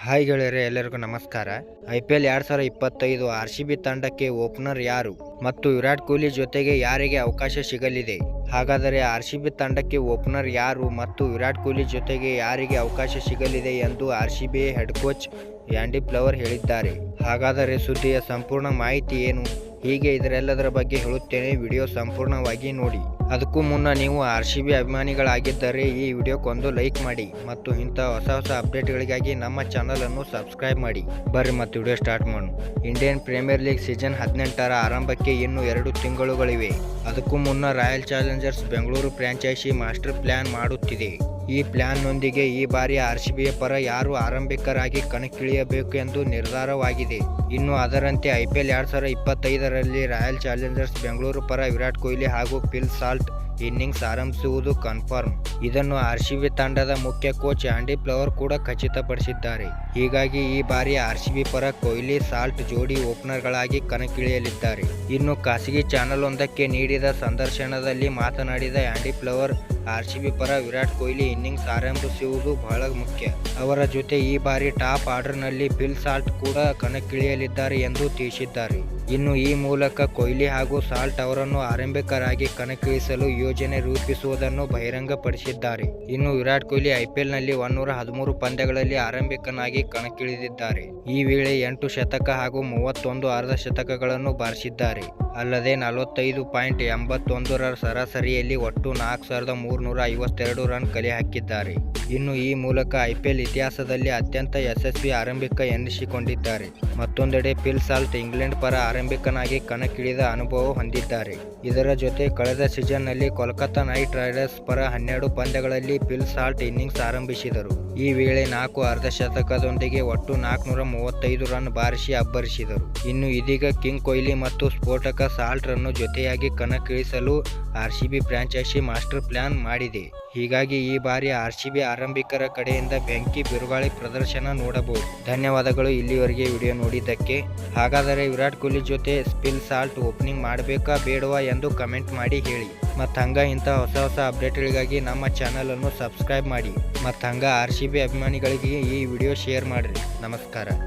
Hi ಗೆಳೆಯರೆ, ಎಲ್ಲರಿಗೂ ನಮಸ್ಕಾರ. IPL 2025 RCB ತಂಡಕ್ಕೆ ಓಪನರ್ ಯಾರು ಮತ್ತು ವಿರಾಟ್ ಕೊಹ್ಲಿ ಜೊತೆಗೆ ಯಾರಿಗೆ ಅವಕಾಶ ಸಿಗಲಿದೆ? ಹಾಗಾದರೆ RCB ತಂಡಕ್ಕೆ ಓಪನರ್ ಯಾರು ಮತ್ತು ವಿರಾಟ್ ಕೊಹ್ಲಿ ಜೊತೆಗೆ ಯಾರಿಗೆ ಅವಕಾಶ ಸಿಗಲಿದೆ ಎಂದು RCB head coach Andy flower ಹೇಳಿದ್ದಾರೆ. ಹಾಗಾದರೆ ಸುದ್ದಿಯ ಸಂಪೂರ್ಣ ಮಾಹಿತಿ ಏನು? ಹೀಗೆ ಇದರೆಲ್ಲದರ ಬಗ್ಗೆ ಹೇಳುತ್ತೇನೆ, ವಿಡಿಯೋ ಸಂಪೂರ್ಣವಾಗಿ ನೋಡಿ. ಅದಕ್ಕೂ ಮುನ್ನ ನೀವು RCB ಅಭಿಮಾನಿಗಳಾಗಿದ್ದರೆ ಈ ವಿಡಿಯೋಕ್ಕೊಂದು ಲೈಕ್ ಮಾಡಿ ಮತ್ತು ಇಂಥ ಹೊಸ ಅಪ್ಡೇಟ್ಗಳಿಗಾಗಿ ನಮ್ಮ ಚಾನಲನ್ನು ಸಬ್ಸ್ಕ್ರೈಬ್ ಮಾಡಿ. ಬರ್ರಿ ಮತ್ತು ವಿಡಿಯೋ ಸ್ಟಾರ್ಟ್ ಮಾಡೋಣ. ಇಂಡಿಯನ್ ಪ್ರೀಮಿಯರ್ ಲೀಗ್ ಸೀಸನ್ 18ರ ಆರಂಭಕ್ಕೆ ಇನ್ನೂ 2 ತಿಂಗಳುಗಳಿವೆ. ಅದಕ್ಕೂ ಮುನ್ನ Royal Challengers Bengaluru franchise master plan ಮಾಡುತ್ತಿದೆ. ಈ ಪ್ಲಾನ್ನೊಂದಿಗೆ ಈ ಬಾರಿ RCBಯ ಪರ ಯಾರು ಆರಂಭಿಕರಾಗಿ ಕಣಕ್ಕಿಳಿಯಬೇಕು ಎಂದು ನಿರ್ಧಾರವಾಗಿದೆ. ಇನ್ನು ಅದರಂತೆ IPL 2025ರಲ್ಲಿ ರಾಯಲ್ ಚಾಲೆಂಜರ್ಸ್ ಬೆಂಗಳೂರು ಪರ ವಿರಾಟ್ ಕೊಹ್ಲಿ ಹಾಗೂ ಫಿಲ್ ಸಾಲ್ಟ್ ಇನ್ನಿಂಗ್ಸ್ ಆರಂಭಿಸುವುದು ಕನ್ಫರ್ಮ್. ಇದನ್ನು RCB ತಂಡದ ಮುಖ್ಯ ಕೋಚ್ ಆ್ಯಂಡಿ ಫ್ಲವರ್ ಕೂಡ ಖಚಿತಪಡಿಸಿದ್ದಾರೆ. ಹೀಗಾಗಿ ಈ ಬಾರಿ RCB ಪರ ಕೊಹ್ಲಿ ಸಾಲ್ಟ್ ಜೋಡಿ ಓಪನರ್ಗಳಾಗಿ ಕಣಕ್ಕಿಳಿಯಲಿದ್ದಾರೆ. ಇನ್ನು ಖಾಸಗಿ ಚಾನೆಲ್ ಒಂದಕ್ಕೆ ನೀಡಿದ ಸಂದರ್ಶನದಲ್ಲಿ ಮಾತನಾಡಿದ ಆ್ಯಂಡಿ ಫ್ಲವರ್, RCB ಪರ ವಿರಾಟ್ ಕೊಹ್ಲಿ ಇನ್ನಿಂಗ್ಸ್ ಆರಂಭಿಸುವುದು ಬಹಳ ಮುಖ್ಯ. ಅವರ ಜೊತೆ ಈ ಬಾರಿ ಟಾಪ್ ಆರ್ಡರ್ನಲ್ಲಿ ಫಿಲ್ ಸಾಲ್ಟ್ ಕೂಡ ಕಣಕ್ಕಿಳಿಯಲಿದ್ದಾರೆ ಎಂದು ತಿಳಿಸಿದ್ದಾರೆ. ಇನ್ನು ಈ ಮೂಲಕ ಕೊಹ್ಲಿ ಹಾಗೂ ಸಾಲ್ಟ್ ಅವರನ್ನು ಆರಂಭಿಕರಾಗಿ ಕಣಕ್ಕಿಳಿಸಲು ಯೋಜನೆ ರೂಪಿಸುವುದನ್ನು ಬಹಿರಂಗಪಡಿಸಿದ್ದಾರೆ. ಇನ್ನು ವಿರಾಟ್ ಕೊಹ್ಲಿ IPLನಲ್ಲಿ 113 ಪಂದ್ಯಗಳಲ್ಲಿ ಆರಂಭಿಕನಾಗಿ ಕಣಕ್ಕಿಳಿದಿದ್ದಾರೆ. ಈ ವೇಳೆ 8 ಶತಕ ಹಾಗೂ 31 ಅರ್ಧ ಶತಕಗಳನ್ನು ಬಾರಿಸಿದ್ದಾರೆ. ಅಲ್ಲದೆ 45.81 ಸರಾಸರಿಯಲ್ಲಿ ಒಟ್ಟು 4352 ರನ್ ಕಲೆ ಹಾಕಿದ್ದಾರೆ. ಇನ್ನು ಈ ಮೂಲಕ IPL ಇತಿಹಾಸದಲ್ಲಿ ಅತ್ಯಂತ ಯಶಸ್ವಿ ಆರಂಭಿಕ ಎನ್ನಿಸಿಕೊಂಡಿದ್ದಾರೆ. ಮತ್ತೊಂದೆಡೆ ಫಿಲ್ ಸಾಲ್ಟ್ ಇಂಗ್ಲೆಂಡ್ ಪರ ಆರಂಭಿಕನಾಗಿ ಕಣಕ್ಕಿಳಿದ ಅನುಭವ ಹೊಂದಿದ್ದಾರೆ. ಇದರ ಜೊತೆ ಕಳೆದ ಸೀಸನ್ನಲ್ಲಿ ಕೋಲ್ಕತಾ ನೈಟ್ ರೈಡರ್ಸ್ ಪರ 12 ಪಂದ್ಯಗಳಲ್ಲಿ ಫಿಲ್ ಸಾಲ್ಟ್ ಇನ್ನಿಂಗ್ಸ್ ಆರಂಭಿಸಿದರು. ಈ ವೇಳೆ 4 ಅರ್ಧ ಶತಕದೊಂದಿಗೆ ಒಟ್ಟು 435 ರನ್ ಬಾರಿಸಿ ಅಬ್ಬರಿಸಿದರು. ಇನ್ನು ಇದೀಗ ಕಿಂಗ್ ಕೊಹ್ಲಿ ಮತ್ತು ಸ್ಫೋಟಕ ಸಾಲ್ಟ್ ರನ್ನು ಜೊತೆಯಾಗಿ ಕಣಕ್ಕಿಳಿಸಲು RCB ಫ್ರಾಂಚೈಸಿ ಮಾಸ್ಟರ್ ಪ್ಲಾನ್ ಮಾಡಿದೆ. ಹೀಗಾಗಿ ಈ ಬಾರಿ RCB ಆರಂಭಿಕರ ಕಡೆಯಿಂದ ಬೆಂಕಿ ಬಿರುಗಾಳಿ ಪ್ರದರ್ಶನ ನೋಡಬಹುದು. ಧನ್ಯವಾದಗಳು ಇಲ್ಲಿವರೆಗೆ ವಿಡಿಯೋ ನೋಡಿದ್ದಕ್ಕೆ. ಹಾಗಾದರೆ ವಿರಾಟ್ ಕೊಹ್ಲಿ ಜೊತೆ ಫಿಲ್ ಸಾಲ್ಟ್ ಓಪನಿಂಗ್ ಮಾಡಬೇಕಾ ಬೇಡವಾ ಎಂದು ಕಮೆಂಟ್ ಮಾಡಿ ಹೇಳಿ. ಮತ್ತು ಇಂಥ ಹೊಸ ಅಪ್ಡೇಟ್ಗಳಿಗಾಗಿ ನಮ್ಮ ಚಾನಲನ್ನು ಸಬ್ಸ್ಕ್ರೈಬ್ ಮಾಡಿ. ಮತ್ತು RCB ಅಭಿಮಾನಿಗಳಿಗೆ ಈ ವಿಡಿಯೋ ಶೇರ್ ಮಾಡಿರಿ. ನಮಸ್ಕಾರ.